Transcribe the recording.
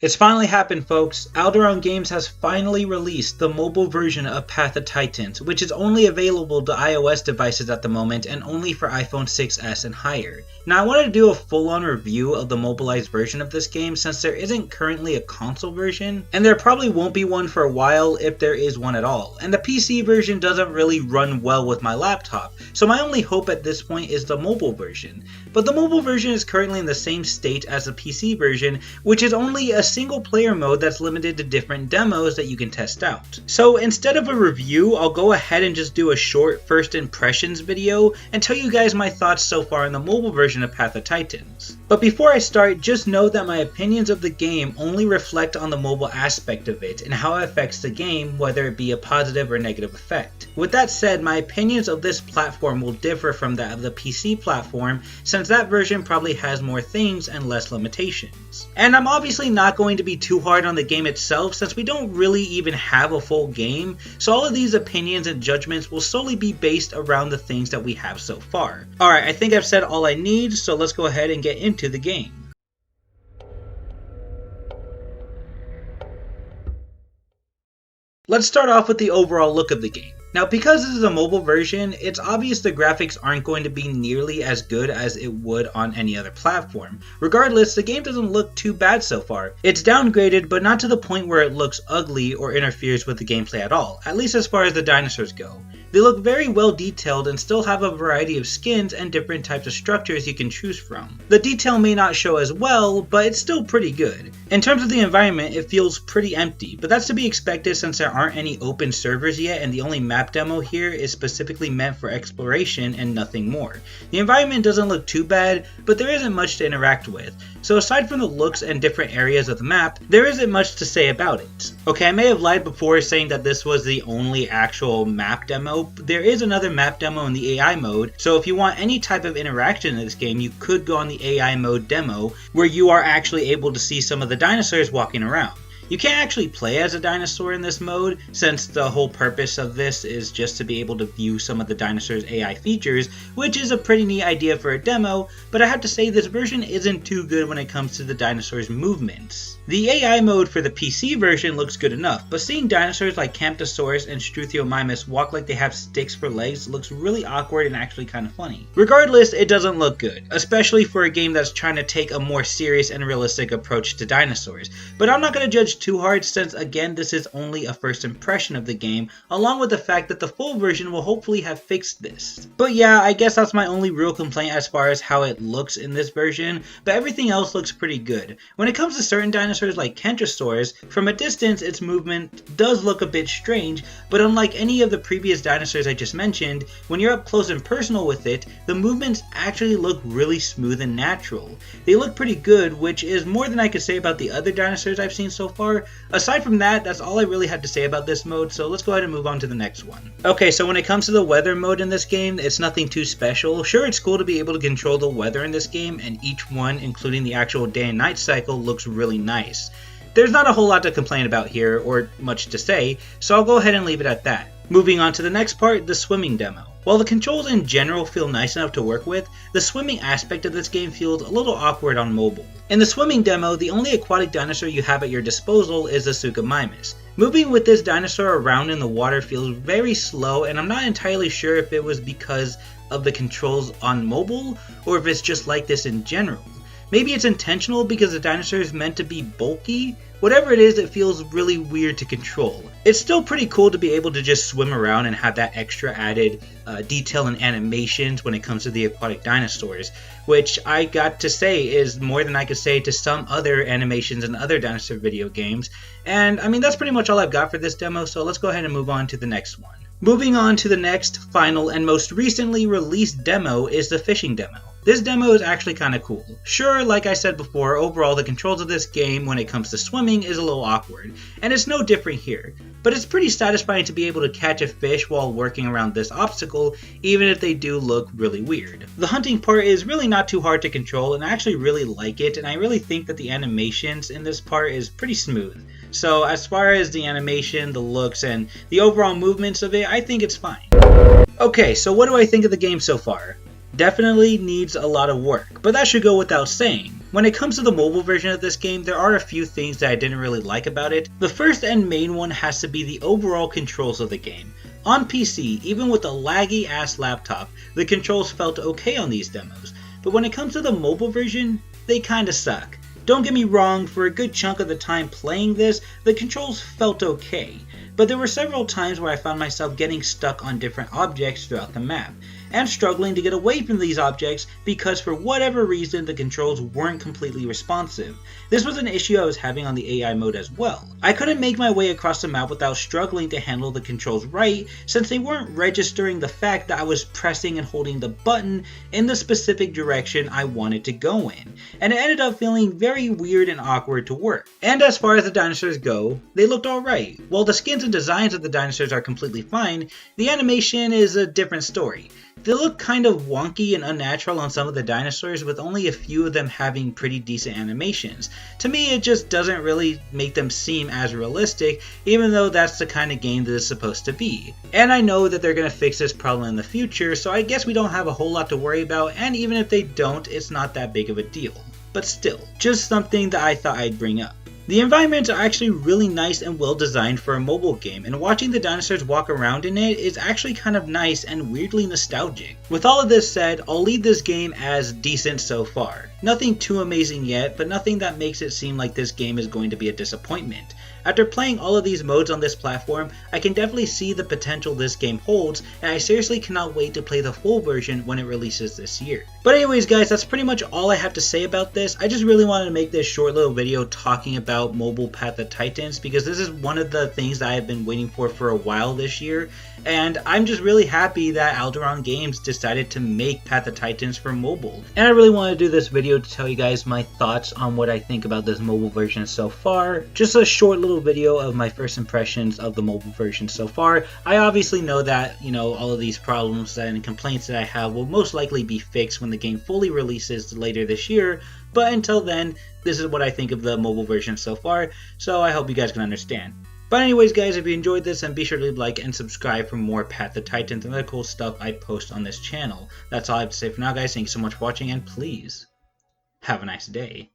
It's finally happened, folks. Alderaan Games has finally released the mobile version of Path of Titans, which is only available to iOS devices at the moment and only for iPhone 6s and higher. Now, I wanted to do a full-on review of the mobilized version of this game since there isn't currently a console version, and there probably won't be one for a while if there is one at all. And the PC version doesn't really run well with my laptop, so my only hope at this point is the mobile version. But the mobile version is currently in the same state as the PC version, which is only a single player mode that's limited to different demos that you can test out. So instead of a review, I'll go ahead and just do a short first impressions video and tell you guys my thoughts so far on the mobile version of Path of Titans. But before I start, just know that my opinions of the game only reflect on the mobile aspect of it and how it affects the game, whether it be a positive or negative effect. With that said, my opinions of this platform will differ from that of the PC platform, since that version probably has more things and less limitations. And I'm obviously not going to be too hard on the game itself, since we don't really even have a full game, so all of these opinions and judgments will solely be based around the things that we have so far. Alright, I think I've said all I need, so let's go ahead and get into the game. Let's start off with the overall look of the game. Now, because this is a mobile version, it's obvious the graphics aren't going to be nearly as good as it would on any other platform. Regardless, the game doesn't look too bad so far. It's downgraded, but not to the point where it looks ugly or interferes with the gameplay at all, at least as far as the dinosaurs go. They look very well detailed and still have a variety of skins and different types of structures you can choose from. The detail may not show as well, but it's still pretty good. In terms of the environment, it feels pretty empty, but that's to be expected since there aren't any open servers yet and the only map demo here is specifically meant for exploration and nothing more. The environment doesn't look too bad, but there isn't much to interact with. So aside from the looks and different areas of the map, there isn't much to say about it. Okay, I may have lied before saying that this was the only actual map demo. There is another map demo in the AI mode, so if you want any type of interaction in this game, you could go on the AI mode demo, where you are actually able to see some of the dinosaurs walking around. You can't actually play as a dinosaur in this mode, since the whole purpose of this is just to be able to view some of the dinosaurs' AI features, which is a pretty neat idea for a demo, but I have to say this version isn't too good when it comes to the dinosaurs' movements. The AI mode for the PC version looks good enough, but seeing dinosaurs like Camptosaurus and Struthiomimus walk like they have sticks for legs looks really awkward and actually kind of funny. Regardless, it doesn't look good, especially for a game that's trying to take a more serious and realistic approach to dinosaurs, but I'm not going to judge too hard since again this is only a first impression of the game, along with the fact that the full version will hopefully have fixed this. But yeah, I guess that's my only real complaint as far as how it looks in this version, but everything else looks pretty good. When it comes to certain dinosaurs like Camptosaurus, from a distance its movement does look a bit strange, but unlike any of the previous dinosaurs I just mentioned, when you're up close and personal with it, the movements actually look really smooth and natural. They look pretty good, which is more than I could say about the other dinosaurs I've seen so far. Aside from that, that's all I really had to say about this mode, so let's go ahead and move on to the next one. Okay, so when it comes to the weather mode in this game, it's nothing too special. Sure, it's cool to be able to control the weather in this game, and each one, including the actual day and night cycle, looks really nice. There's not a whole lot to complain about here, or much to say, so I'll go ahead and leave it at that. Moving on to the next part, the swimming demo. While the controls in general feel nice enough to work with, the swimming aspect of this game feels a little awkward on mobile. In the swimming demo, the only aquatic dinosaur you have at your disposal is the Suchomimus. Moving with this dinosaur around in the water feels very slow, and I'm not entirely sure if it was because of the controls on mobile, or if it's just like this in general. Maybe it's intentional because the dinosaur is meant to be bulky. Whatever it is, it feels really weird to control. It's still pretty cool to be able to just swim around and have that extra added detail and animations when it comes to the aquatic dinosaurs, which I got to say is more than I could say to some other animations in other dinosaur video games. And I mean, that's pretty much all I've got for this demo, so let's go ahead and move on to the next one. Moving on to the next, final, and most recently released demo is the fishing demo. This demo is actually kind of cool. Sure, like I said before, overall the controls of this game when it comes to swimming is a little awkward, and it's no different here, but it's pretty satisfying to be able to catch a fish while working around this obstacle, even if they do look really weird. The hunting part is really not too hard to control, and I actually really like it, and I really think that the animations in this part is pretty smooth. So as far as the animation, the looks, and the overall movements of it, I think it's fine. Okay, so what do I think of the game so far? Definitely needs a lot of work, but that should go without saying. When it comes to the mobile version of this game, there are a few things that I didn't really like about it. The first and main one has to be the overall controls of the game. On PC, even with a laggy ass laptop, the controls felt okay on these demos, but when it comes to the mobile version, they kinda suck. Don't get me wrong, for a good chunk of the time playing this, the controls felt okay, but there were several times where I found myself getting stuck on different objects throughout the map, and struggling to get away from these objects because for whatever reason the controls weren't completely responsive. This was an issue I was having on the AI mode as well. I couldn't make my way across the map without struggling to handle the controls right, since they weren't registering the fact that I was pressing and holding the button in the specific direction I wanted to go in, and it ended up feeling very weird and awkward to work. And as far as the dinosaurs go, they looked alright. While the skins and designs of the dinosaurs are completely fine, the animation is a different story. They look kind of wonky and unnatural on some of the dinosaurs, with only a few of them having pretty decent animations. To me, it just doesn't really make them seem as realistic, even though that's the kind of game that it's supposed to be. And I know that they're going to fix this problem in the future, so I guess we don't have a whole lot to worry about, and even if they don't, it's not that big of a deal. But still, just something that I thought I'd bring up. The environments are actually really nice and well designed for a mobile game, and watching the dinosaurs walk around in it is actually kind of nice and weirdly nostalgic. With all of this said, I'll leave this game as decent so far. Nothing too amazing yet, but nothing that makes it seem like this game is going to be a disappointment. After playing all of these modes on this platform, I can definitely see the potential this game holds, and I seriously cannot wait to play the full version when it releases this year. But anyways guys, that's pretty much all I have to say about this. I just really wanted to make this short little video talking about mobile Path of Titans, because this is one of the things that I have been waiting for a while this year, and I'm just really happy that Alderon Games decided to make Path of Titans for mobile. And I really want to do this video to tell you guys my thoughts on what I think about this mobile version so far. Just a short little video of my first impressions of the mobile version so far. I obviously know that, all of these problems and complaints that I have will most likely be fixed when the game fully releases later this year, but until then, this is what I think of the mobile version so far, so I hope you guys can understand. But anyways guys, if you enjoyed this, then be sure to leave a like and subscribe for more Path of Titans and other cool stuff I post on this channel. That's all I have to say for now guys, thank you so much for watching, and please, have a nice day.